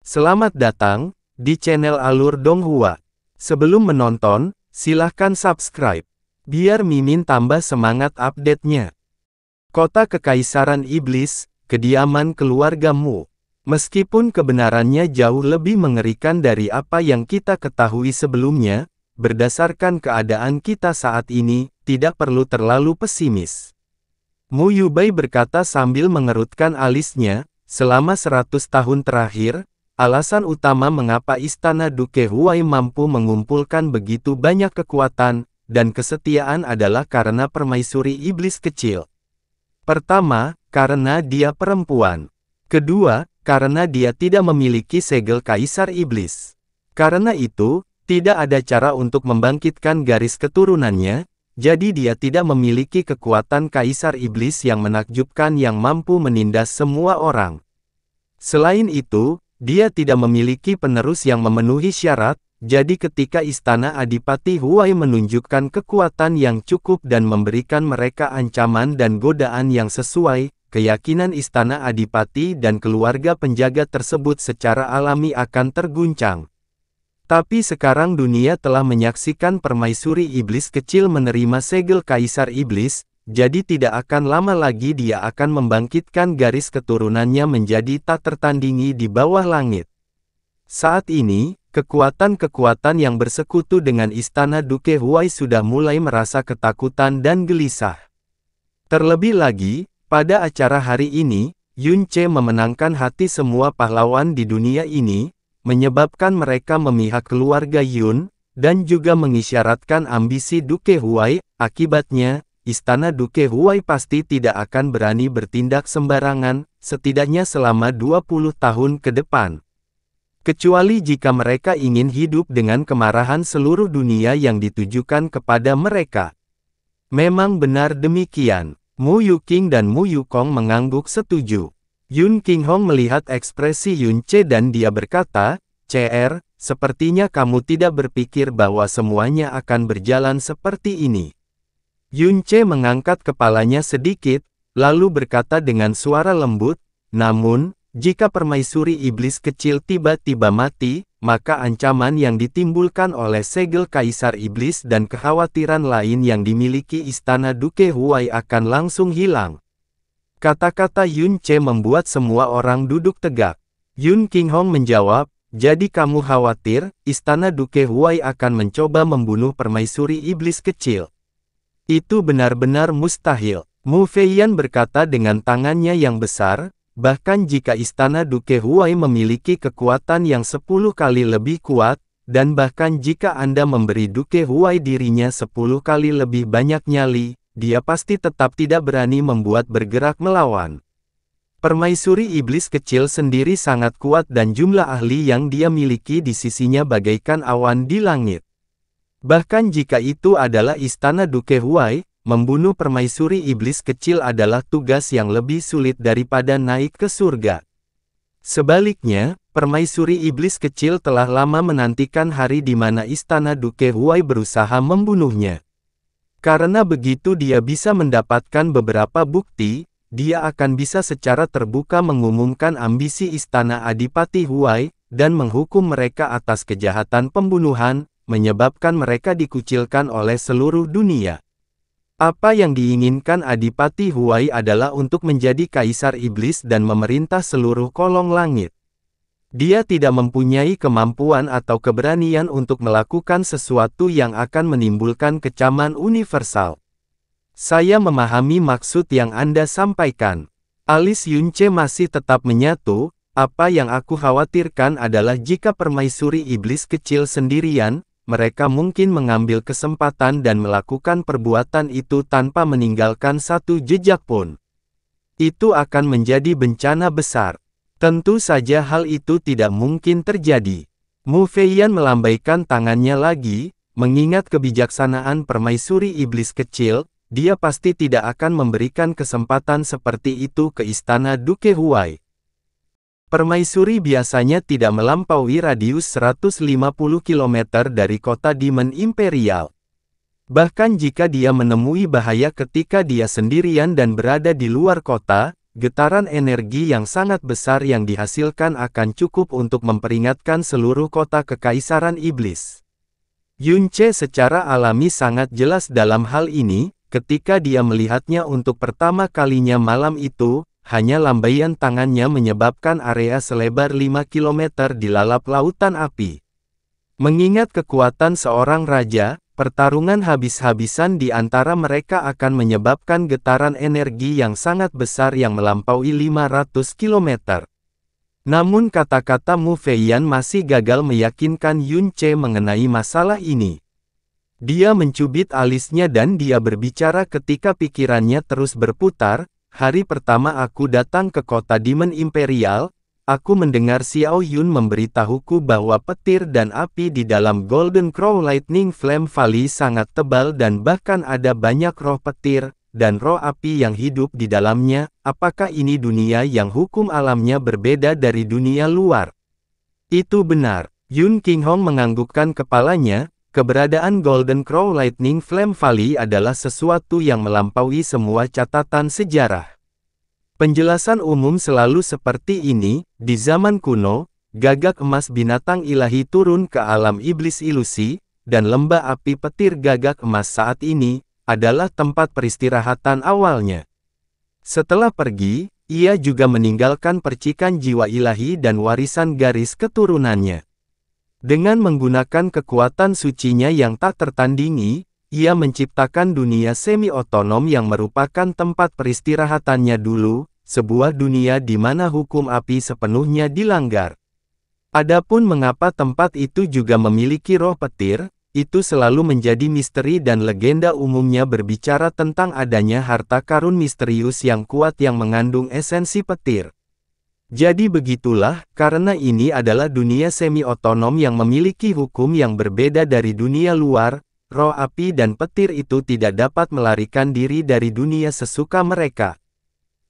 Selamat datang di channel Alur Donghua. Sebelum menonton, silahkan subscribe, biar Mimin tambah semangat update-nya. Kota Kekaisaran Iblis, kediaman keluargamu. Meskipun kebenarannya jauh lebih mengerikan dari apa yang kita ketahui sebelumnya, berdasarkan keadaan kita saat ini, tidak perlu terlalu pesimis. Mu Yubai berkata sambil mengerutkan alisnya, selama 100 tahun terakhir, alasan utama mengapa Istana Duke Huai mampu mengumpulkan begitu banyak kekuatan dan kesetiaan adalah karena permaisuri iblis kecil. Pertama, karena dia perempuan. Kedua, karena dia tidak memiliki segel kaisar iblis. Karena itu, tidak ada cara untuk membangkitkan garis keturunannya, jadi dia tidak memiliki kekuatan kaisar iblis yang menakjubkan yang mampu menindas semua orang. Selain itu, dia tidak memiliki penerus yang memenuhi syarat, jadi ketika Istana Adipati Huai menunjukkan kekuatan yang cukup dan memberikan mereka ancaman dan godaan yang sesuai, keyakinan Istana Adipati dan keluarga penjaga tersebut secara alami akan terguncang. Tapi sekarang dunia telah menyaksikan permaisuri iblis kecil menerima segel kaisar iblis, jadi tidak akan lama lagi dia akan membangkitkan garis keturunannya menjadi tak tertandingi di bawah langit. Saat ini, kekuatan-kekuatan yang bersekutu dengan Istana Duke Huai sudah mulai merasa ketakutan dan gelisah. Terlebih lagi, pada acara hari ini, Yun Ce memenangkan hati semua pahlawan di dunia ini, menyebabkan mereka memihak keluarga Yun, dan juga mengisyaratkan ambisi Duke Huai. Akibatnya, Istana Duke Huai pasti tidak akan berani bertindak sembarangan, setidaknya selama 20 tahun ke depan. Kecuali jika mereka ingin hidup dengan kemarahan seluruh dunia yang ditujukan kepada mereka. Memang benar demikian. Mu Yuqing dan Mu Yukong mengangguk setuju. Yun Qinghong melihat ekspresi Yun Ce dan dia berkata, "CR, sepertinya kamu tidak berpikir bahwa semuanya akan berjalan seperti ini." Yun Ce mengangkat kepalanya sedikit, lalu berkata dengan suara lembut, "Namun, jika permaisuri iblis kecil tiba-tiba mati, maka ancaman yang ditimbulkan oleh segel kaisar iblis dan kekhawatiran lain yang dimiliki Istana Duke Huai akan langsung hilang." Kata-kata Yun Ce membuat semua orang duduk tegak. Yun Qinghong menjawab, "Jadi kamu khawatir, Istana Duke Huai akan mencoba membunuh permaisuri iblis kecil? Itu benar-benar mustahil." Mu Feiyan berkata dengan tangannya yang besar, "Bahkan jika Istana Duke Huai memiliki kekuatan yang 10 kali lebih kuat, dan bahkan jika Anda memberi Duke Huai dirinya 10 kali lebih banyak nyali, dia pasti tetap tidak berani membuat bergerak melawan. Permaisuri iblis kecil sendiri sangat kuat dan jumlah ahli yang dia miliki di sisinya bagaikan awan di langit. Bahkan jika itu adalah Istana Duke Huai, membunuh permaisuri iblis kecil adalah tugas yang lebih sulit daripada naik ke surga. Sebaliknya, permaisuri iblis kecil telah lama menantikan hari di mana Istana Duke Huai berusaha membunuhnya. Karena begitu dia bisa mendapatkan beberapa bukti, dia akan bisa secara terbuka mengumumkan ambisi Istana Adipati Huai, dan menghukum mereka atas kejahatan pembunuhan, menyebabkan mereka dikucilkan oleh seluruh dunia. Apa yang diinginkan Adipati Huai adalah untuk menjadi kaisar iblis dan memerintah seluruh kolong langit. Dia tidak mempunyai kemampuan atau keberanian untuk melakukan sesuatu yang akan menimbulkan kecaman universal. Saya memahami maksud yang Anda sampaikan. Alis Yun Ce masih tetap menyatu. Apa yang aku khawatirkan adalah jika permaisuri iblis kecil sendirian, mereka mungkin mengambil kesempatan dan melakukan perbuatan itu tanpa meninggalkan satu jejak pun. Itu akan menjadi bencana besar. Tentu saja hal itu tidak mungkin terjadi." Mu Feiyan melambaikan tangannya lagi, mengingat kebijaksanaan permaisuri iblis kecil, dia pasti tidak akan memberikan kesempatan seperti itu ke Istana Duke Huai. Permaisuri biasanya tidak melampaui radius 150 km dari kota Demon Imperial. Bahkan jika dia menemui bahaya ketika dia sendirian dan berada di luar kota, getaran energi yang sangat besar yang dihasilkan akan cukup untuk memperingatkan seluruh kota kekaisaran iblis. Yunce secara alami sangat jelas dalam hal ini, ketika dia melihatnya untuk pertama kalinya malam itu, hanya lambaian tangannya menyebabkan area selebar 5 km dilalap lautan api. Mengingat kekuatan seorang raja, pertarungan habis-habisan di antara mereka akan menyebabkan getaran energi yang sangat besar yang melampaui 500 km. Namun kata-kata Mu Feiyan masih gagal meyakinkan Yunce mengenai masalah ini. Dia mencubit alisnya dan dia berbicara ketika pikirannya terus berputar. Hari pertama aku datang ke kota Demon Imperial, aku mendengar Xiao Yun memberitahuku bahwa petir dan api di dalam Golden Crow Lightning Flame Valley sangat tebal dan bahkan ada banyak roh petir dan roh api yang hidup di dalamnya. Apakah ini dunia yang hukum alamnya berbeda dari dunia luar? Itu benar. Yun Qinghong menganggukkan kepalanya. Keberadaan Golden Crow Lightning Flame Valley adalah sesuatu yang melampaui semua catatan sejarah. Penjelasan umum selalu seperti ini, di zaman kuno, gagak emas binatang ilahi turun ke alam iblis ilusi, dan lembah api petir gagak emas saat ini, adalah tempat peristirahatan awalnya. Setelah pergi, ia juga meninggalkan percikan jiwa ilahi dan warisan garis keturunannya. Dengan menggunakan kekuatan sucinya yang tak tertandingi, ia menciptakan dunia semi-otonom yang merupakan tempat peristirahatannya dulu, sebuah dunia di mana hukum api sepenuhnya dilanggar. Adapun mengapa tempat itu juga memiliki roh petir, itu selalu menjadi misteri dan legenda umumnya berbicara tentang adanya harta karun misterius yang kuat yang mengandung esensi petir. Jadi begitulah, karena ini adalah dunia semi-otonom yang memiliki hukum yang berbeda dari dunia luar, roh api dan petir itu tidak dapat melarikan diri dari dunia sesuka mereka.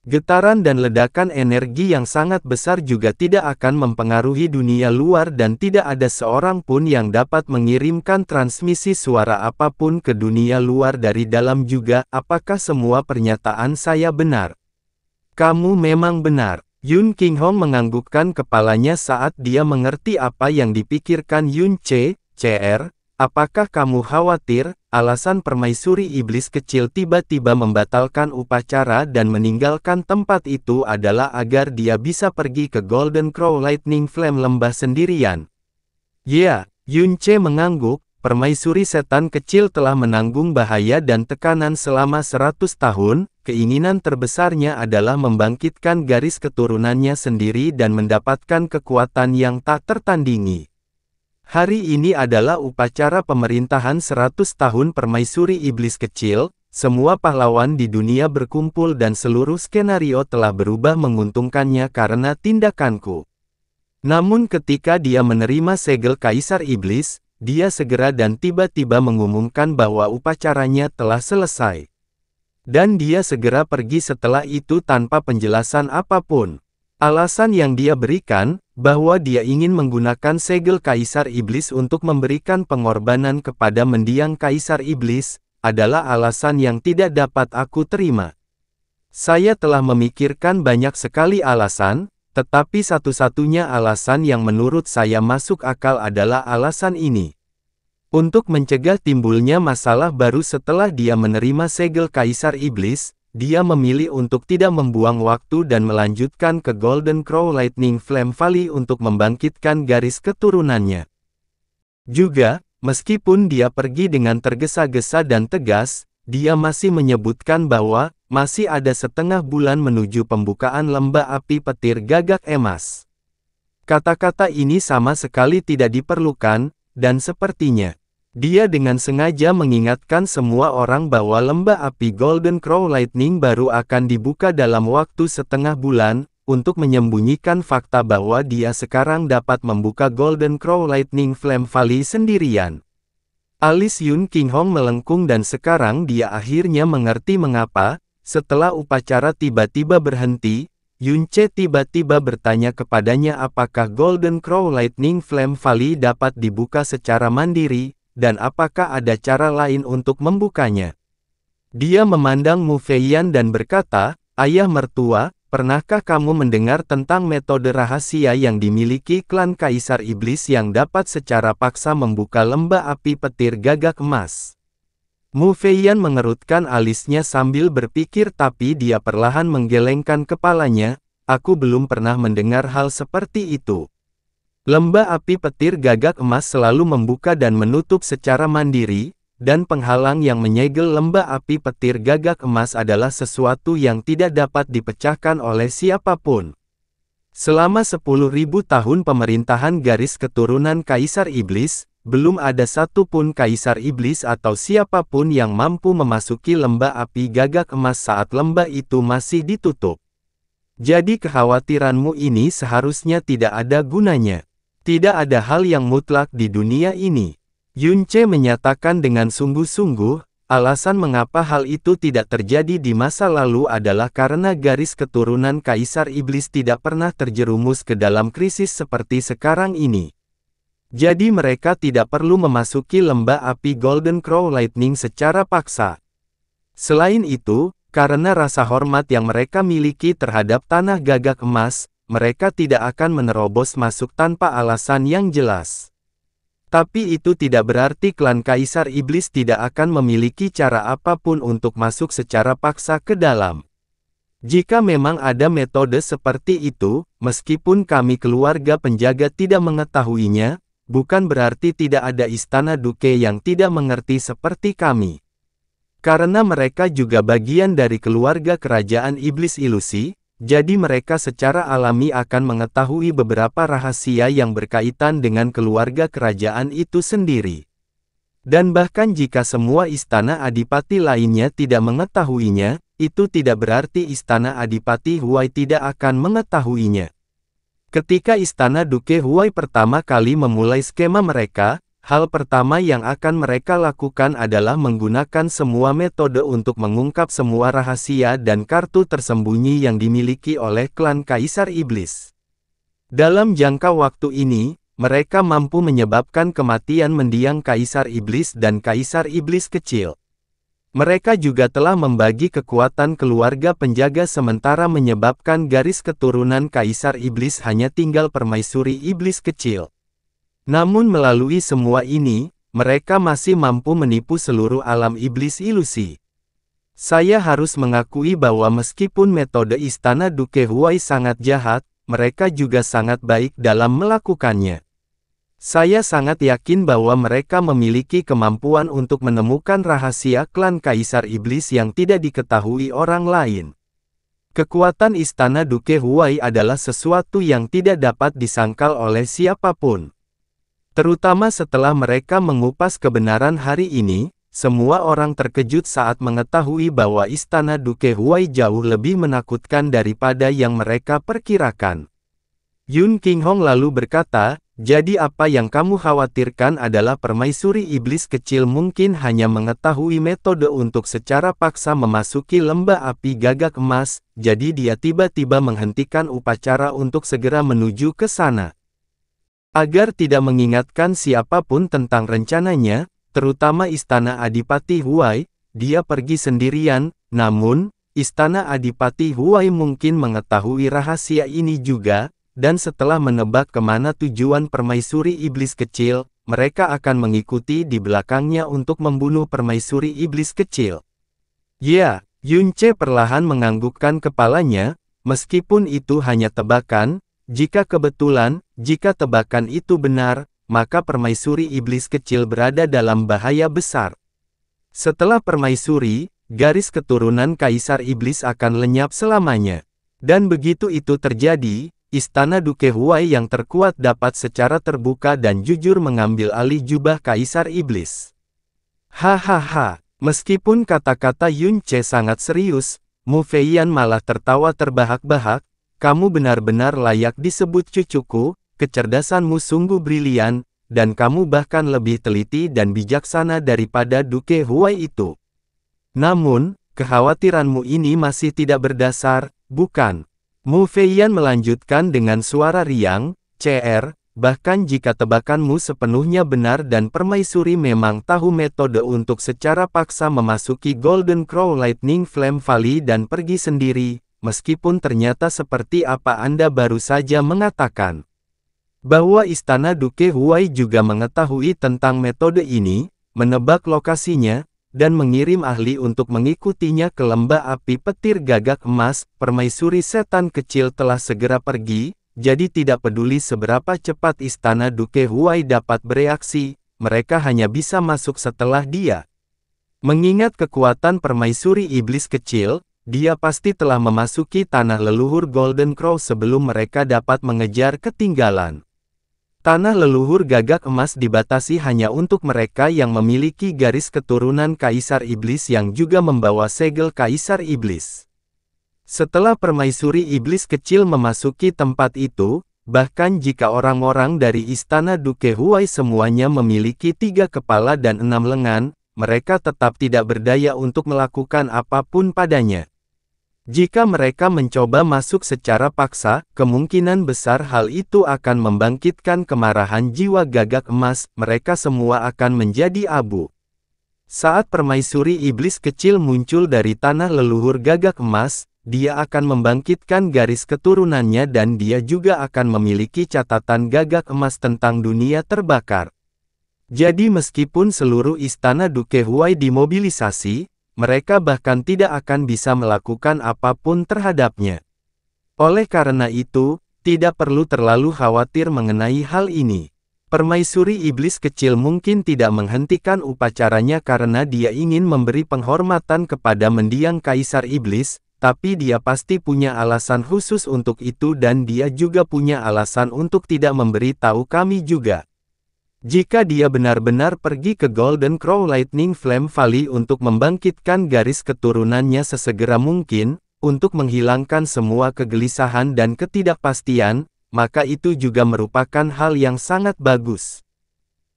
Getaran dan ledakan energi yang sangat besar juga tidak akan mempengaruhi dunia luar dan tidak ada seorang pun yang dapat mengirimkan transmisi suara apapun ke dunia luar dari dalam juga. Apakah semua pernyataan saya benar? Kamu memang benar. Yun Qinghong menganggukkan kepalanya saat dia mengerti apa yang dipikirkan Yunce. Cr. Apakah kamu khawatir, alasan permaisuri iblis kecil tiba-tiba membatalkan upacara dan meninggalkan tempat itu adalah agar dia bisa pergi ke Golden Crow Lightning Flame lembah sendirian? Ya, Yunce mengangguk, permaisuri setan kecil telah menanggung bahaya dan tekanan selama 100 tahun, keinginan terbesarnya adalah membangkitkan garis keturunannya sendiri dan mendapatkan kekuatan yang tak tertandingi. Hari ini adalah upacara pemerintahan 100 tahun permaisuri iblis kecil, semua pahlawan di dunia berkumpul dan seluruh skenario telah berubah menguntungkannya karena tindakanku. Namun ketika dia menerima segel Kaisar Iblis, dia segera dan tiba-tiba mengumumkan bahwa upacaranya telah selesai. Dan dia segera pergi setelah itu tanpa penjelasan apapun. Alasan yang dia berikan, bahwa dia ingin menggunakan segel Kaisar Iblis untuk memberikan pengorbanan kepada mendiang Kaisar Iblis, adalah alasan yang tidak dapat aku terima. Saya telah memikirkan banyak sekali alasan, tetapi satu-satunya alasan yang menurut saya masuk akal adalah alasan ini. Untuk mencegah timbulnya masalah baru setelah dia menerima segel Kaisar Iblis, dia memilih untuk tidak membuang waktu dan melanjutkan ke Golden Crow Lightning Flame Valley untuk membangkitkan garis keturunannya. Juga, meskipun dia pergi dengan tergesa-gesa dan tegas, dia masih menyebutkan bahwa masih ada setengah bulan menuju pembukaan lembah api petir gagak emas. Kata-kata ini sama sekali tidak diperlukan, dan sepertinya dia dengan sengaja mengingatkan semua orang bahwa lembah api Golden Crow Lightning baru akan dibuka dalam waktu setengah bulan, untuk menyembunyikan fakta bahwa dia sekarang dapat membuka Golden Crow Lightning Flame Valley sendirian. Alis Yun Qinghong melengkung dan sekarang dia akhirnya mengerti mengapa, setelah upacara tiba-tiba berhenti, Yunce tiba-tiba bertanya kepadanya apakah Golden Crow Lightning Flame Valley dapat dibuka secara mandiri, dan apakah ada cara lain untuk membukanya. Dia memandang Mu Feiyan dan berkata, ayah mertua, pernahkah kamu mendengar tentang metode rahasia yang dimiliki klan Kaisar Iblis yang dapat secara paksa membuka lembah api petir gagak emas? Mu Feiyan mengerutkan alisnya sambil berpikir, tapi dia perlahan menggelengkan kepalanya. Aku belum pernah mendengar hal seperti itu. Lembah api petir gagak emas selalu membuka dan menutup secara mandiri, dan penghalang yang menyegel lembah api petir gagak emas adalah sesuatu yang tidak dapat dipecahkan oleh siapapun. Selama 10.000 tahun pemerintahan garis keturunan Kaisar Iblis, belum ada satupun Kaisar Iblis atau siapapun yang mampu memasuki lembah api gagak emas saat lembah itu masih ditutup. Jadi kekhawatiranmu ini seharusnya tidak ada gunanya. Tidak ada hal yang mutlak di dunia ini. Yunce menyatakan dengan sungguh-sungguh, alasan mengapa hal itu tidak terjadi di masa lalu adalah karena garis keturunan Kaisar Iblis tidak pernah terjerumus ke dalam krisis seperti sekarang ini. Jadi mereka tidak perlu memasuki lembah api Golden Crow Lightning secara paksa. Selain itu, karena rasa hormat yang mereka miliki terhadap tanah gagak emas, mereka tidak akan menerobos masuk tanpa alasan yang jelas. Tapi itu tidak berarti klan Kaisar Iblis tidak akan memiliki cara apapun untuk masuk secara paksa ke dalam. Jika memang ada metode seperti itu, meskipun kami keluarga penjaga tidak mengetahuinya, bukan berarti tidak ada istana duke yang tidak mengerti seperti kami. Karena mereka juga bagian dari keluarga kerajaan iblis ilusi, jadi mereka secara alami akan mengetahui beberapa rahasia yang berkaitan dengan keluarga kerajaan itu sendiri. Dan bahkan jika semua istana adipati lainnya tidak mengetahuinya, itu tidak berarti istana adipati Huai tidak akan mengetahuinya. Ketika istana Duke Huai pertama kali memulai skema mereka, hal pertama yang akan mereka lakukan adalah menggunakan semua metode untuk mengungkap semua rahasia dan kartu tersembunyi yang dimiliki oleh klan Kaisar Iblis. Dalam jangka waktu ini, mereka mampu menyebabkan kematian mendiang Kaisar Iblis dan Kaisar Iblis kecil. Mereka juga telah membagi kekuatan keluarga penjaga sementara menyebabkan garis keturunan Kaisar Iblis hanya tinggal permaisuri iblis kecil. Namun melalui semua ini, mereka masih mampu menipu seluruh alam iblis ilusi. Saya harus mengakui bahwa meskipun metode Istana Duke Huai sangat jahat, mereka juga sangat baik dalam melakukannya. Saya sangat yakin bahwa mereka memiliki kemampuan untuk menemukan rahasia klan Kaisar Iblis yang tidak diketahui orang lain. Kekuatan Istana Duke Huai adalah sesuatu yang tidak dapat disangkal oleh siapapun. Terutama setelah mereka mengupas kebenaran hari ini, semua orang terkejut saat mengetahui bahwa Istana Duke Huai jauh lebih menakutkan daripada yang mereka perkirakan. Yun Qinghong lalu berkata, jadi apa yang kamu khawatirkan adalah permaisuri iblis kecil mungkin hanya mengetahui metode untuk secara paksa memasuki lembah api gagak emas, jadi dia tiba-tiba menghentikan upacara untuk segera menuju ke sana. Agar tidak mengingatkan siapapun tentang rencananya, terutama Istana Adipati Huai, dia pergi sendirian, namun, Istana Adipati Huai mungkin mengetahui rahasia ini juga, dan setelah menebak kemana tujuan permaisuri iblis kecil, mereka akan mengikuti di belakangnya untuk membunuh permaisuri iblis kecil. Ya, Yunce perlahan menganggukkan kepalanya, meskipun itu hanya tebakan. Jika tebakan itu benar, maka permaisuri iblis kecil berada dalam bahaya besar. Setelah permaisuri, garis keturunan Kaisar Iblis akan lenyap selamanya. Dan begitu itu terjadi, Istana Duke Huai yang terkuat dapat secara terbuka dan jujur mengambil alih jubah Kaisar Iblis. Hahaha, meskipun kata-kata Yunce sangat serius, Mu Feiyan malah tertawa terbahak-bahak. Kamu benar-benar layak disebut cucuku, kecerdasanmu sungguh brilian, dan kamu bahkan lebih teliti dan bijaksana daripada Duke Huai itu. Namun, kekhawatiranmu ini masih tidak berdasar, bukan? Mu Feiyan melanjutkan dengan suara riang, CR, bahkan jika tebakanmu sepenuhnya benar dan permaisuri memang tahu metode untuk secara paksa memasuki Golden Crow Lightning Flame Valley dan pergi sendiri, meskipun ternyata seperti apa Anda baru saja mengatakan. Bahwa Istana Duke Huai juga mengetahui tentang metode ini, menebak lokasinya, dan mengirim ahli untuk mengikutinya ke lembah api petir gagak emas. Permaisuri setan kecil telah segera pergi, jadi tidak peduli seberapa cepat Istana Duke Huai dapat bereaksi, mereka hanya bisa masuk setelah dia. Mengingat kekuatan permaisuri iblis kecil, dia pasti telah memasuki tanah leluhur Golden Crow sebelum mereka dapat mengejar ketinggalan. Tanah leluhur gagak emas dibatasi hanya untuk mereka yang memiliki garis keturunan Kaisar Iblis yang juga membawa segel Kaisar Iblis. Setelah permaisuri iblis kecil memasuki tempat itu, bahkan jika orang-orang dari Istana Duke Huai semuanya memiliki 3 kepala dan 6 lengan, mereka tetap tidak berdaya untuk melakukan apapun padanya. Jika mereka mencoba masuk secara paksa, kemungkinan besar hal itu akan membangkitkan kemarahan jiwa gagak emas, mereka semua akan menjadi abu. Saat permaisuri iblis kecil muncul dari tanah leluhur gagak emas, dia akan membangkitkan garis keturunannya dan dia juga akan memiliki catatan gagak emas tentang dunia terbakar. Jadi meskipun seluruh Istana Duke Huai dimobilisasi, mereka bahkan tidak akan bisa melakukan apapun terhadapnya. Oleh karena itu, tidak perlu terlalu khawatir mengenai hal ini. Permaisuri iblis kecil mungkin tidak menghentikan upacaranya karena dia ingin memberi penghormatan kepada mendiang Kaisar Iblis, tapi dia pasti punya alasan khusus untuk itu dan dia juga punya alasan untuk tidak memberi tahu kami juga. Jika dia benar-benar pergi ke Golden Crow Lightning Flame Valley untuk membangkitkan garis keturunannya sesegera mungkin, untuk menghilangkan semua kegelisahan dan ketidakpastian, maka itu juga merupakan hal yang sangat bagus.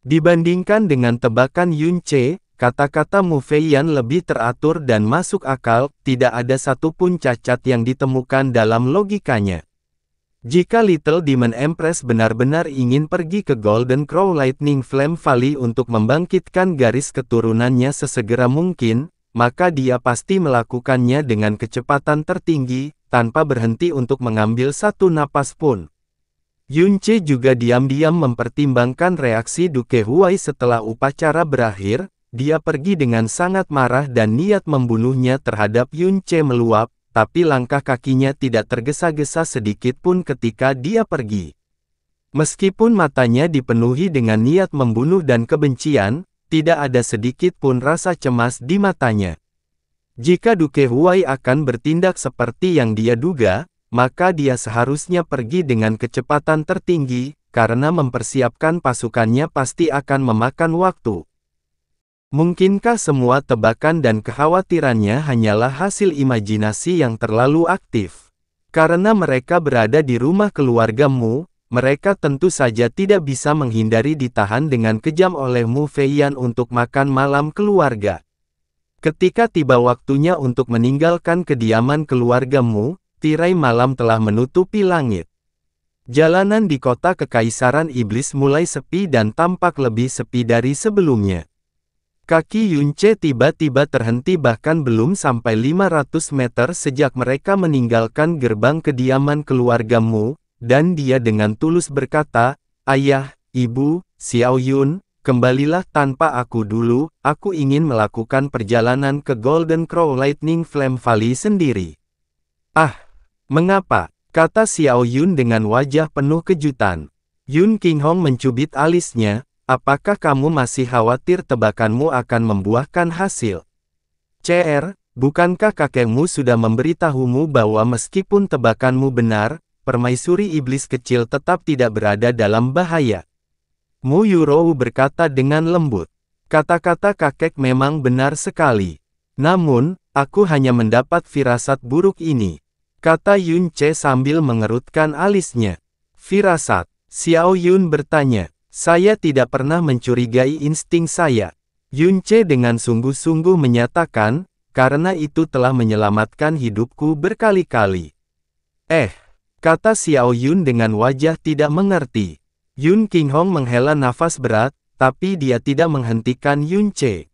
Dibandingkan dengan tebakan Yun Ce, kata-kata Mu Feiyan lebih teratur dan masuk akal, tidak ada satupun cacat yang ditemukan dalam logikanya. Jika Little Demon Empress benar-benar ingin pergi ke Golden Crow Lightning Flame Valley untuk membangkitkan garis keturunannya sesegera mungkin, maka dia pasti melakukannya dengan kecepatan tertinggi, tanpa berhenti untuk mengambil satu napas pun. Yun Ce juga diam-diam mempertimbangkan reaksi Duke Huai setelah upacara berakhir, dia pergi dengan sangat marah dan niat membunuhnya terhadap Yun Ce meluap, tapi langkah kakinya tidak tergesa-gesa sedikit pun ketika dia pergi. Meskipun matanya dipenuhi dengan niat membunuh dan kebencian, tidak ada sedikit pun rasa cemas di matanya. Jika Duke Huai akan bertindak seperti yang dia duga, maka dia seharusnya pergi dengan kecepatan tertinggi, karena mempersiapkan pasukannya pasti akan memakan waktu. Mungkinkah semua tebakan dan kekhawatirannya hanyalah hasil imajinasi yang terlalu aktif? Karena mereka berada di rumah keluargamu, mereka tentu saja tidak bisa menghindari ditahan dengan kejam oleh Mu Feiyan untuk makan malam keluarga. Ketika tiba waktunya untuk meninggalkan kediaman keluargamu, tirai malam telah menutupi langit. Jalanan di kota Kekaisaran Iblis mulai sepi dan tampak lebih sepi dari sebelumnya. Kaki Yun Ce tiba-tiba terhenti bahkan belum sampai 500 meter sejak mereka meninggalkan gerbang kediaman keluargamu, dan dia dengan tulus berkata, "Ayah, Ibu, Xiao Yun, kembalilah tanpa aku dulu, aku ingin melakukan perjalanan ke Golden Crow Lightning Flame Valley sendiri." "Ah, mengapa?" kata Xiao Yun dengan wajah penuh kejutan. Yun Qinghong mencubit alisnya. "Apakah kamu masih khawatir tebakanmu akan membuahkan hasil? CR, bukankah kakekmu sudah memberitahumu bahwa meskipun tebakanmu benar, permaisuri iblis kecil tetap tidak berada dalam bahaya?" Mu Yurou berkata dengan lembut. "Kata-kata kakek memang benar sekali. Namun, aku hanya mendapat firasat buruk ini," kata Yun Ce sambil mengerutkan alisnya. "Firasat?" Xiao Yun bertanya. "Saya tidak pernah mencurigai insting saya," Yun Ce dengan sungguh-sungguh menyatakan, "karena itu telah menyelamatkan hidupku berkali-kali." Kata Xiao Yun dengan wajah tidak mengerti. Yun Qinghong menghela nafas berat, tapi dia tidak menghentikan Yun Ce.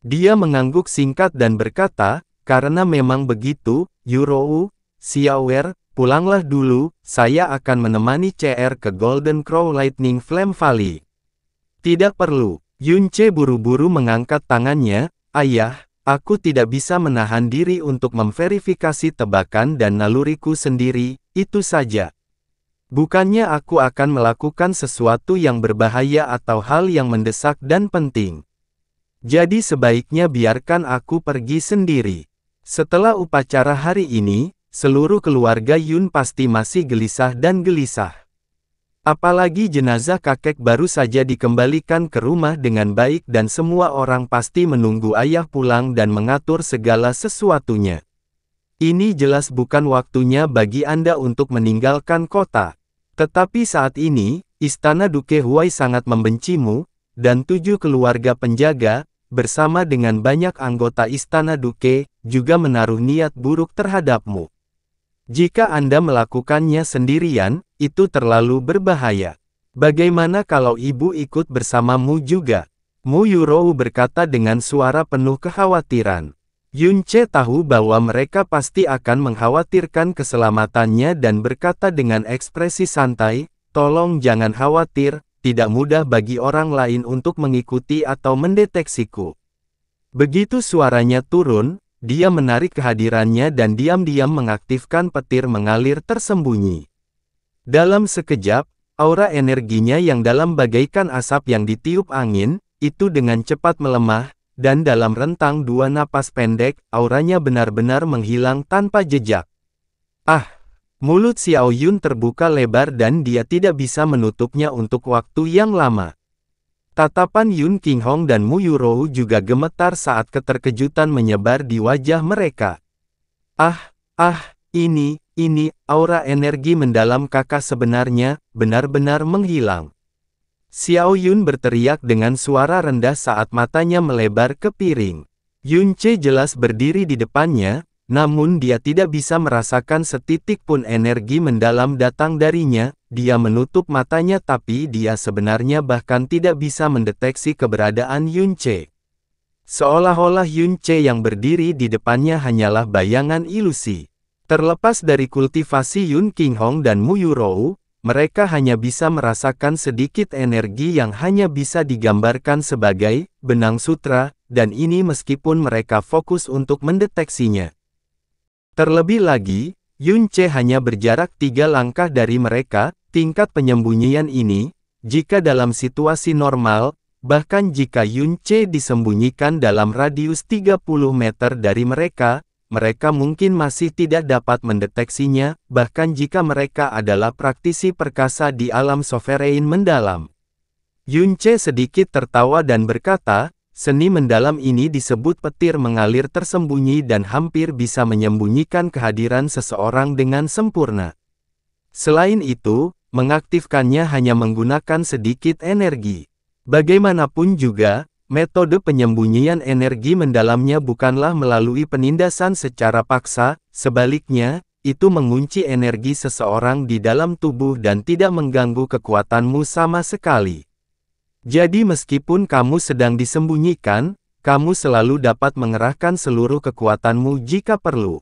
Dia mengangguk singkat dan berkata, "Karena memang begitu, Yurou." Xiaoer, pulanglah dulu, saya akan menemani CR ke Golden Crow Lightning Flame Valley. Tidak perlu. Yunce buru-buru mengangkat tangannya, ayah, aku tidak bisa menahan diri untuk memverifikasi tebakan dan naluriku sendiri, itu saja. Bukannya aku akan melakukan sesuatu yang berbahaya atau hal yang mendesak dan penting. Jadi sebaiknya biarkan aku pergi sendiri. Setelah upacara hari ini, seluruh keluarga Yun pasti masih gelisah dan gelisah. Apalagi jenazah kakek baru saja dikembalikan ke rumah dengan baik dan semua orang pasti menunggu ayah pulang dan mengatur segala sesuatunya. Ini jelas bukan waktunya bagi Anda untuk meninggalkan kota. Tetapi saat ini, Istana Duke Huai sangat membencimu, dan 7 keluarga penjaga, bersama dengan banyak anggota Istana Duke, juga menaruh niat buruk terhadapmu. Jika Anda melakukannya sendirian, itu terlalu berbahaya. Bagaimana kalau ibu ikut bersamamu juga? Mu Yurou berkata dengan suara penuh kekhawatiran. Yunce tahu bahwa mereka pasti akan mengkhawatirkan keselamatannya dan berkata dengan ekspresi santai, tolong jangan khawatir, tidak mudah bagi orang lain untuk mengikuti atau mendeteksiku. Begitu suaranya turun, dia menarik kehadirannya dan diam-diam mengaktifkan petir mengalir tersembunyi. Dalam sekejap, aura energinya yang dalam bagaikan asap yang ditiup angin, itu dengan cepat melemah, dan dalam rentang 2 napas pendek, auranya benar-benar menghilang tanpa jejak. Ah! Mulut Xiao Yun terbuka lebar dan dia tidak bisa menutupnya untuk waktu yang lama. Tatapan Yun Qinghong dan Mu Yurou juga gemetar saat keterkejutan menyebar di wajah mereka. Ini, aura energi mendalam kakak sebenarnya, benar-benar menghilang. Xiao Yun berteriak dengan suara rendah saat matanya melebar ke piring. Yunce jelas berdiri di depannya, namun dia tidak bisa merasakan setitik pun energi mendalam datang darinya. Dia menutup matanya tapi dia sebenarnya bahkan tidak bisa mendeteksi keberadaan Yunce. Seolah-olah Yunce yang berdiri di depannya hanyalah bayangan ilusi. Terlepas dari kultivasi Yun Qinghong dan Mu Yurou, mereka hanya bisa merasakan sedikit energi yang hanya bisa digambarkan sebagai benang sutra, dan ini meskipun mereka fokus untuk mendeteksinya. Terlebih lagi, Yunce hanya berjarak 3 langkah dari mereka. Tingkat penyembunyian ini, jika dalam situasi normal, bahkan jika Yunce disembunyikan dalam radius 30 meter dari mereka, mereka mungkin masih tidak dapat mendeteksinya, bahkan jika mereka adalah praktisi perkasa di alam sovereign mendalam. Yunce sedikit tertawa dan berkata, seni mendalam ini disebut petir mengalir tersembunyi dan hampir bisa menyembunyikan kehadiran seseorang dengan sempurna. Selain itu, mengaktifkannya hanya menggunakan sedikit energi. Bagaimanapun juga, metode penyembunyian energi mendalamnya bukanlah melalui penindasan secara paksa, sebaliknya, itu mengunci energi seseorang di dalam tubuh dan tidak mengganggu kekuatanmu sama sekali. Jadi meskipun kamu sedang disembunyikan, kamu selalu dapat mengerahkan seluruh kekuatanmu jika perlu.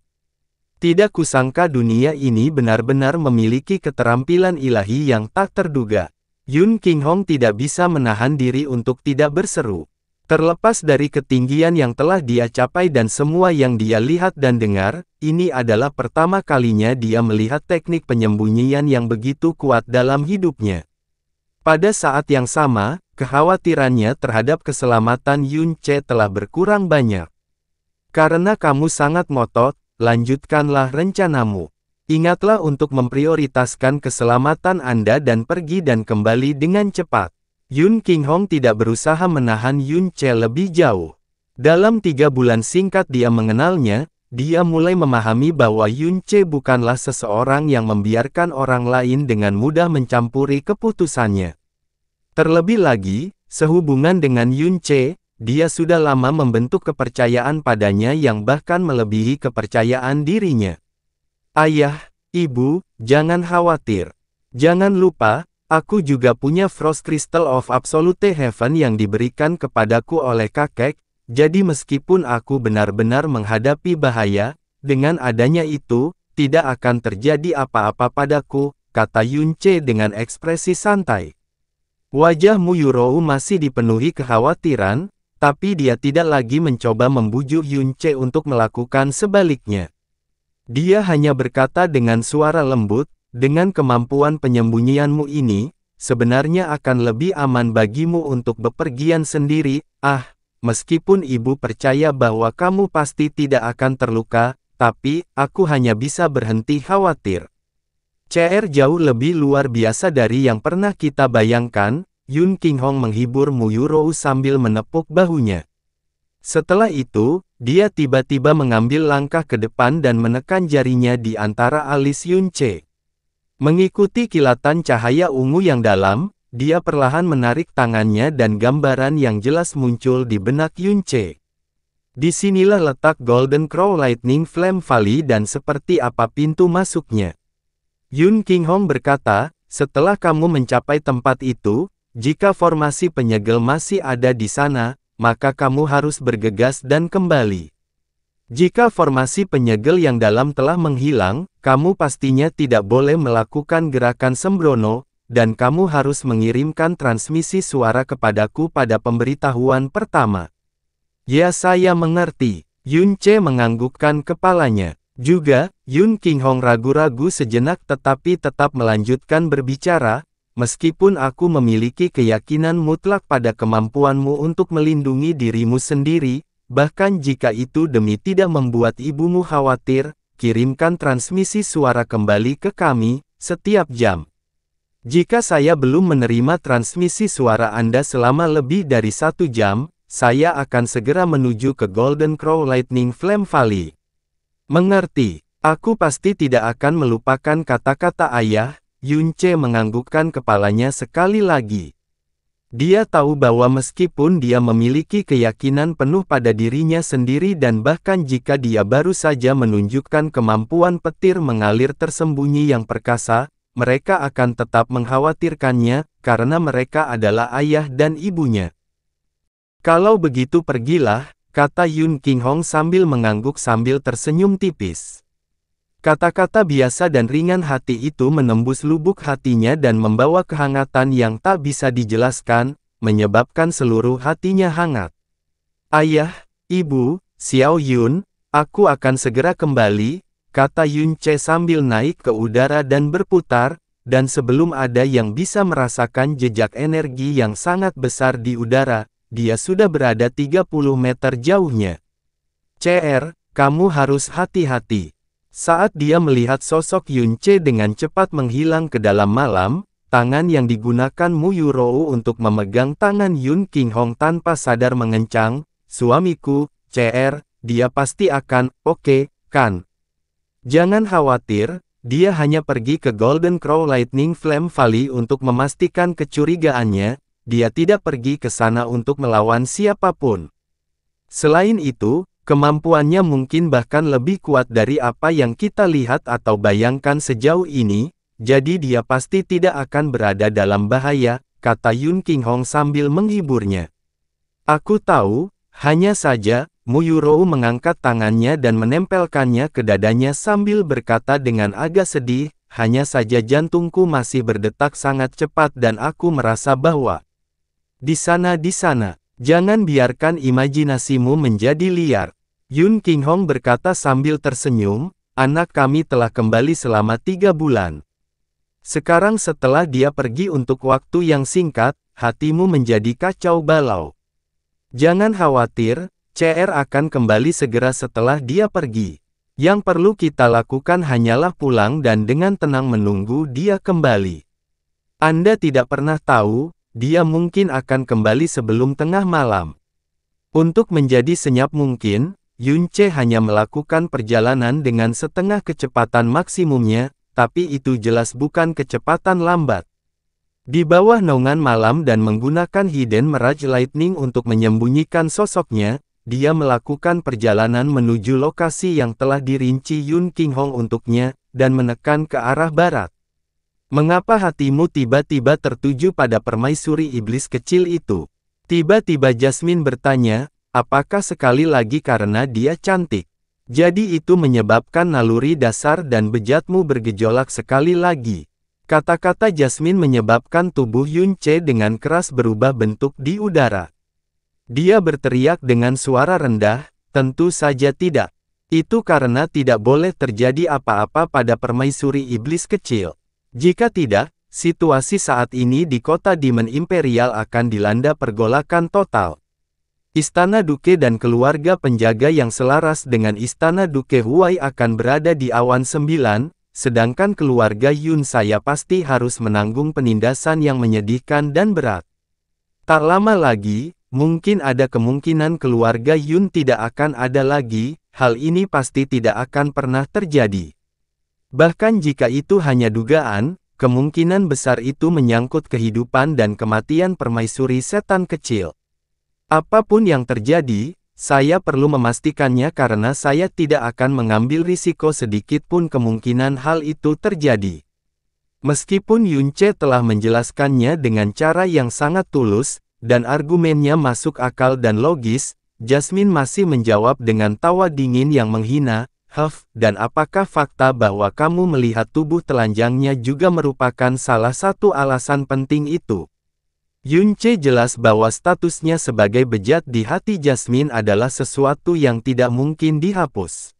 Tidak kusangka dunia ini benar-benar memiliki keterampilan ilahi yang tak terduga. Yun Qinghong tidak bisa menahan diri untuk tidak berseru. Terlepas dari ketinggian yang telah dia capai dan semua yang dia lihat dan dengar, ini adalah pertama kalinya dia melihat teknik penyembunyian yang begitu kuat dalam hidupnya. Pada saat yang sama, kekhawatirannya terhadap keselamatan Yunce telah berkurang banyak. Karena kamu sangat ngotot, lanjutkanlah rencanamu. Ingatlah untuk memprioritaskan keselamatan Anda dan pergi dan kembali dengan cepat. Yun Qinghong tidak berusaha menahan Yunce lebih jauh. Dalam 3 bulan singkat dia mengenalnya, dia mulai memahami bahwa Yunce bukanlah seseorang yang membiarkan orang lain dengan mudah mencampuri keputusannya. Terlebih lagi, sehubungan dengan Yunce, dia sudah lama membentuk kepercayaan padanya yang bahkan melebihi kepercayaan dirinya. Ayah, ibu, jangan khawatir. Jangan lupa, aku juga punya Frost Crystal of Absolute Heaven yang diberikan kepadaku oleh kakek, jadi meskipun aku benar-benar menghadapi bahaya, dengan adanya itu, tidak akan terjadi apa-apa padaku, kata Yunce dengan ekspresi santai. Wajah Mu Yurou masih dipenuhi kekhawatiran, tapi dia tidak lagi mencoba membujuk Yunce untuk melakukan sebaliknya. Dia hanya berkata dengan suara lembut, dengan kemampuan penyembunyianmu ini, sebenarnya akan lebih aman bagimu untuk bepergian sendiri. Meskipun ibu percaya bahwa kamu pasti tidak akan terluka, tapi aku hanya bisa berhenti khawatir. CR jauh lebih luar biasa dari yang pernah kita bayangkan, Yun Qinghong menghibur Mu Yurou sambil menepuk bahunya. Setelah itu, dia tiba-tiba mengambil langkah ke depan dan menekan jarinya di antara alis Yunce. Mengikuti kilatan cahaya ungu yang dalam, dia perlahan menarik tangannya dan gambaran yang jelas muncul di benak Yunce. Disinilah letak Golden Crow Lightning Flame Valley dan seperti apa pintu masuknya. Yun Qinghong berkata, setelah kamu mencapai tempat itu, jika formasi penyegel masih ada di sana, maka kamu harus bergegas dan kembali. Jika formasi penyegel yang dalam telah menghilang, kamu pastinya tidak boleh melakukan gerakan sembrono, dan kamu harus mengirimkan transmisi suara kepadaku pada pemberitahuan pertama. Ya, saya mengerti. Yunce menganggukkan kepalanya. Juga, Yun Qinghong ragu-ragu sejenak tetapi tetap melanjutkan berbicara, meskipun aku memiliki keyakinan mutlak pada kemampuanmu untuk melindungi dirimu sendiri, bahkan jika itu demi tidak membuat ibumu khawatir, kirimkan transmisi suara kembali ke kami, setiap jam. Jika saya belum menerima transmisi suara Anda selama lebih dari 1 jam, saya akan segera menuju ke Golden Crow Lightning Flame Valley. Mengerti, aku pasti tidak akan melupakan kata-kata ayah. Yunce menganggukkan kepalanya sekali lagi. Dia tahu bahwa meskipun dia memiliki keyakinan penuh pada dirinya sendiri dan bahkan jika dia baru saja menunjukkan kemampuan petir mengalir tersembunyi yang perkasa, mereka akan tetap mengkhawatirkannya, karena mereka adalah ayah dan ibunya. Kalau begitu pergilah, kata Yun Qinghong sambil mengangguk sambil tersenyum tipis. Kata-kata biasa dan ringan hati itu menembus lubuk hatinya dan membawa kehangatan yang tak bisa dijelaskan, menyebabkan seluruh hatinya hangat. Ayah, ibu, Xiao Yun, aku akan segera kembali, kata Yunce sambil naik ke udara dan berputar, dan sebelum ada yang bisa merasakan jejak energi yang sangat besar di udara, dia sudah berada 30 meter jauhnya. CR, kamu harus hati-hati. Saat dia melihat sosok Yunce dengan cepat menghilang ke dalam malam, tangan yang digunakan Mu Yurou untuk memegang tangan Yun Qinghong tanpa sadar mengencang, suamiku, CR, dia pasti akan, oke, kan? Jangan khawatir, dia hanya pergi ke Golden Crow Lightning Flame Valley untuk memastikan kecurigaannya, dia tidak pergi ke sana untuk melawan siapapun. Selain itu, kemampuannya mungkin bahkan lebih kuat dari apa yang kita lihat atau bayangkan sejauh ini, jadi dia pasti tidak akan berada dalam bahaya, kata Yun Qinghong sambil menghiburnya. Aku tahu, hanya saja, Mu Yurou mengangkat tangannya dan menempelkannya ke dadanya sambil berkata dengan agak sedih, hanya saja jantungku masih berdetak sangat cepat dan aku merasa bahwa di sana, jangan biarkan imajinasimu menjadi liar. Yun Qinghong berkata sambil tersenyum, anak kami telah kembali selama 3 bulan. Sekarang setelah dia pergi untuk waktu yang singkat, hatimu menjadi kacau balau. Jangan khawatir, CR akan kembali segera setelah dia pergi. Yang perlu kita lakukan hanyalah pulang dan dengan tenang menunggu dia kembali. Anda tidak pernah tahu, dia mungkin akan kembali sebelum tengah malam. Untuk menjadi senyap mungkin, Yunce hanya melakukan perjalanan dengan setengah kecepatan maksimumnya, tapi itu jelas bukan kecepatan lambat. Di bawah naungan malam dan menggunakan Hidden Mirage Lightning untuk menyembunyikan sosoknya, dia melakukan perjalanan menuju lokasi yang telah dirinci Yun Qinghong untuknya, dan menekan ke arah barat. Mengapa hatimu tiba-tiba tertuju pada permaisuri iblis kecil itu? Tiba-tiba Jasmine bertanya, apakah sekali lagi karena dia cantik? Jadi itu menyebabkan naluri dasar dan bejatmu bergejolak sekali lagi. Kata-kata Jasmine menyebabkan tubuh Yunce dengan keras berubah bentuk di udara. Dia berteriak dengan suara rendah, tentu saja tidak. Itu karena tidak boleh terjadi apa-apa pada permaisuri iblis kecil. Jika tidak, situasi saat ini di kota Demon Imperial akan dilanda pergolakan total. Istana Duke dan keluarga penjaga yang selaras dengan Istana Duke Huai akan berada di awan 9, sedangkan keluarga Yun saya pasti harus menanggung penindasan yang menyedihkan dan berat. Tak lama lagi, mungkin ada kemungkinan keluarga Yun tidak akan ada lagi, hal ini pasti tidak akan pernah terjadi. Bahkan jika itu hanya dugaan, kemungkinan besar itu menyangkut kehidupan dan kematian permaisuri setan kecil. Apapun yang terjadi, saya perlu memastikannya karena saya tidak akan mengambil risiko sedikit pun kemungkinan hal itu terjadi. Meskipun Yunce telah menjelaskannya dengan cara yang sangat tulus, dan argumennya masuk akal dan logis, Jasmine masih menjawab dengan tawa dingin yang menghina, dan apakah fakta bahwa kamu melihat tubuh telanjangnya juga merupakan salah satu alasan penting itu? Yunce jelas bahwa statusnya sebagai bejat di hati Jasmine adalah sesuatu yang tidak mungkin dihapus.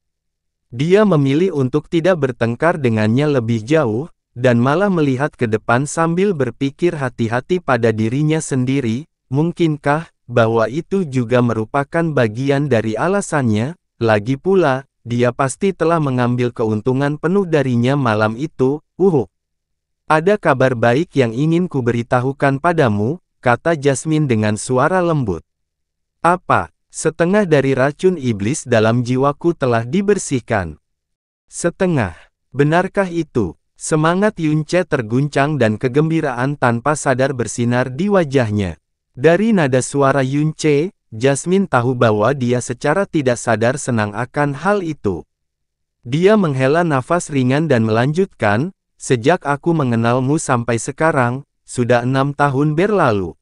Dia memilih untuk tidak bertengkar dengannya lebih jauh, dan malah melihat ke depan sambil berpikir hati-hati pada dirinya sendiri, mungkinkah bahwa itu juga merupakan bagian dari alasannya? Lagi pula, dia pasti telah mengambil keuntungan penuh darinya malam itu. Ada kabar baik yang ingin kuberitahukan padamu, kata Jasmine dengan suara lembut. Apa? Setengah dari racun iblis dalam jiwaku telah dibersihkan. Setengah. Benarkah itu? Semangat Yunce terguncang dan kegembiraan tanpa sadar bersinar di wajahnya. Dari nada suara Yunce, Jasmine tahu bahwa dia secara tidak sadar senang akan hal itu. Dia menghela nafas ringan dan melanjutkan, sejak aku mengenalmu sampai sekarang, sudah 6 tahun berlalu.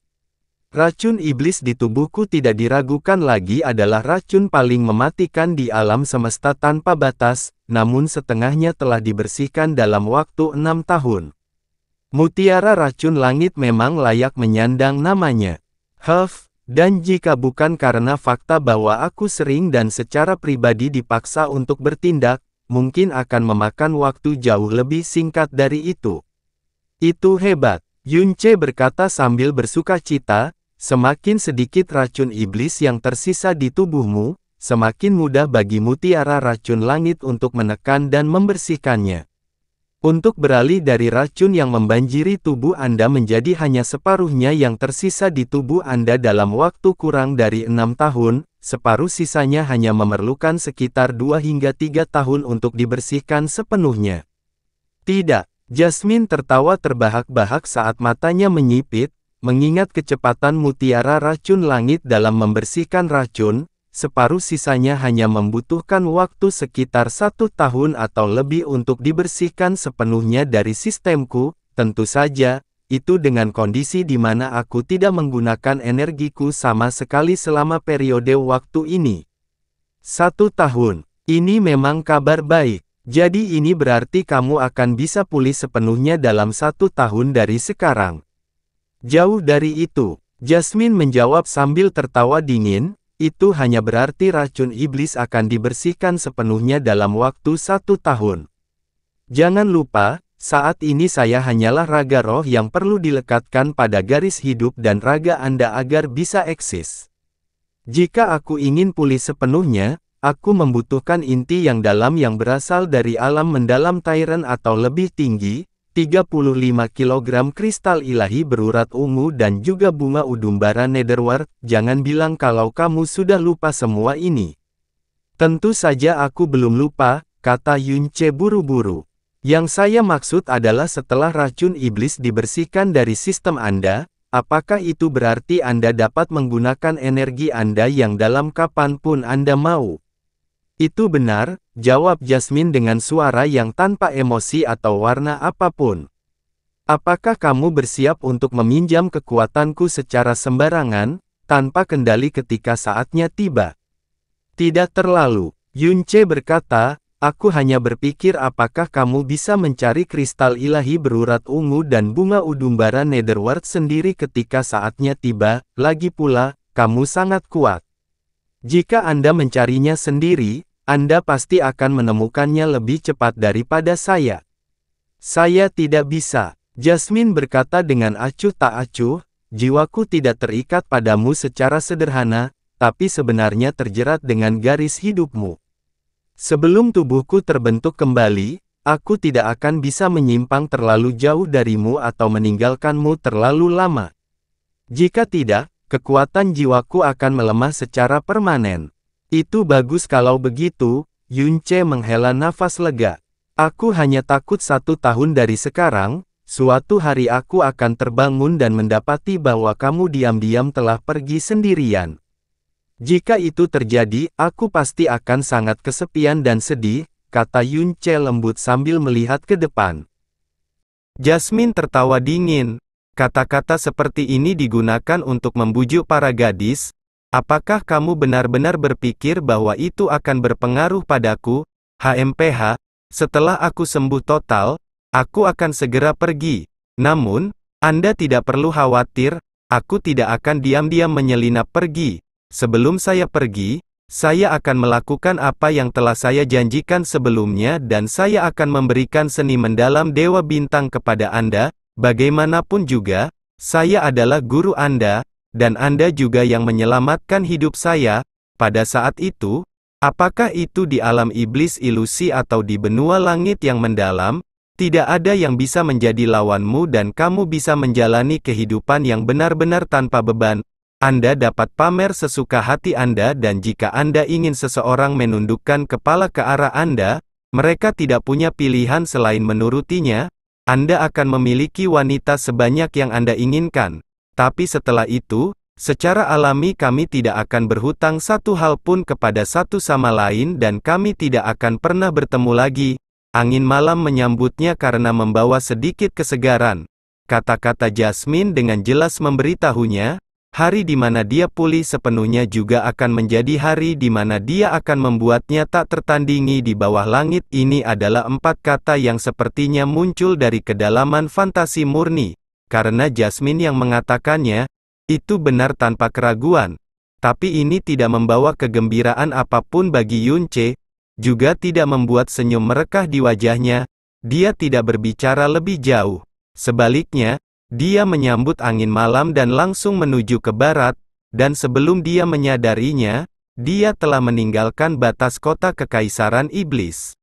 Racun iblis di tubuhku tidak diragukan lagi adalah racun paling mematikan di alam semesta tanpa batas, namun setengahnya telah dibersihkan dalam waktu 6 tahun. Mutiara racun langit memang layak menyandang namanya. Dan jika bukan karena fakta bahwa aku sering dan secara pribadi dipaksa untuk bertindak, mungkin akan memakan waktu jauh lebih singkat dari itu. Itu hebat, Yunce berkata sambil bersuka cita. Semakin sedikit racun iblis yang tersisa di tubuhmu, semakin mudah bagi mutiara racun langit untuk menekan dan membersihkannya. Untuk beralih dari racun yang membanjiri tubuh Anda menjadi hanya separuhnya yang tersisa di tubuh Anda dalam waktu kurang dari 6 tahun, separuh sisanya hanya memerlukan sekitar 2 hingga 3 tahun untuk dibersihkan sepenuhnya. Tidak, Jasmine tertawa terbahak-bahak saat matanya menyipit, mengingat kecepatan mutiara racun langit dalam membersihkan racun, separuh sisanya hanya membutuhkan waktu sekitar 1 tahun atau lebih untuk dibersihkan sepenuhnya dari sistemku, tentu saja, itu dengan kondisi di mana aku tidak menggunakan energiku sama sekali selama periode waktu ini. 1 tahun, ini memang kabar baik, jadi ini berarti kamu akan bisa pulih sepenuhnya dalam 1 tahun dari sekarang. Jauh dari itu, Jasmine menjawab sambil tertawa dingin, itu hanya berarti racun iblis akan dibersihkan sepenuhnya dalam waktu 1 tahun. Jangan lupa, saat ini saya hanyalah raga roh yang perlu dilekatkan pada garis hidup dan raga Anda agar bisa eksis. Jika aku ingin pulih sepenuhnya, aku membutuhkan inti yang dalam yang berasal dari alam mendalam Tyrant atau lebih tinggi, 35 kg kristal ilahi berurat ungu dan juga bunga udumbara netherward. Jangan bilang kalau kamu sudah lupa semua ini. Tentu saja aku belum lupa, kata Yunce buru-buru. Yang saya maksud adalah setelah racun iblis dibersihkan dari sistem Anda, apakah itu berarti Anda dapat menggunakan energi Anda yang dalam kapanpun Anda mau? Itu benar, jawab Jasmine dengan suara yang tanpa emosi atau warna apapun. Apakah kamu bersiap untuk meminjam kekuatanku secara sembarangan, tanpa kendali ketika saatnya tiba? Tidak terlalu. Yunce berkata, aku hanya berpikir apakah kamu bisa mencari kristal ilahi berurat ungu dan bunga udumbara Netherworld sendiri ketika saatnya tiba, lagi pula, kamu sangat kuat. Jika Anda mencarinya sendiri, Anda pasti akan menemukannya lebih cepat daripada saya. Saya tidak bisa. Jasmine berkata dengan acuh tak acuh, jiwaku tidak terikat padamu secara sederhana, tapi sebenarnya terjerat dengan garis hidupmu. Sebelum tubuhku terbentuk kembali, aku tidak akan bisa menyimpang terlalu jauh darimu atau meninggalkanmu terlalu lama. Jika tidak, kekuatan jiwaku akan melemah secara permanen. Itu bagus kalau begitu, Yunce menghela nafas lega. Aku hanya takut 1 tahun dari sekarang, suatu hari aku akan terbangun dan mendapati bahwa kamu diam-diam telah pergi sendirian. Jika itu terjadi, aku pasti akan sangat kesepian dan sedih, kata Yunce lembut sambil melihat ke depan. Jasmine tertawa dingin. Kata-kata seperti ini digunakan untuk membujuk para gadis. Apakah kamu benar-benar berpikir bahwa itu akan berpengaruh padaku, HMPH? Setelah aku sembuh total, aku akan segera pergi. Namun, Anda tidak perlu khawatir, aku tidak akan diam-diam menyelinap pergi. Sebelum saya pergi, saya akan melakukan apa yang telah saya janjikan sebelumnya dan saya akan memberikan seni mendalam Dewa Bintang kepada Anda. Bagaimanapun juga, saya adalah guru Anda, dan Anda juga yang menyelamatkan hidup saya. Pada saat itu, apakah itu di alam iblis ilusi atau di benua langit yang mendalam, tidak ada yang bisa menjadi lawanmu dan kamu bisa menjalani kehidupan yang benar-benar tanpa beban. Anda dapat pamer sesuka hati Anda dan jika Anda ingin seseorang menundukkan kepala ke arah Anda, mereka tidak punya pilihan selain menurutinya. Anda akan memiliki wanita sebanyak yang Anda inginkan. Tapi setelah itu, secara alami kami tidak akan berhutang satu hal pun kepada satu sama lain dan kami tidak akan pernah bertemu lagi. Angin malam menyambutnya karena membawa sedikit kesegaran. Kata-kata Jasmine dengan jelas memberitahunya, hari di mana dia pulih sepenuhnya juga akan menjadi hari di mana dia akan membuatnya tak tertandingi di bawah langit. Ini adalah 4 kata yang sepertinya muncul dari kedalaman fantasi murni. Karena Jasmine yang mengatakannya, itu benar tanpa keraguan. Tapi ini tidak membawa kegembiraan apapun bagi Yunce, juga tidak membuat senyum merekah di wajahnya. Dia tidak berbicara lebih jauh. Sebaliknya, dia menyambut angin malam dan langsung menuju ke barat, dan sebelum dia menyadarinya, dia telah meninggalkan batas kota kekaisaran iblis.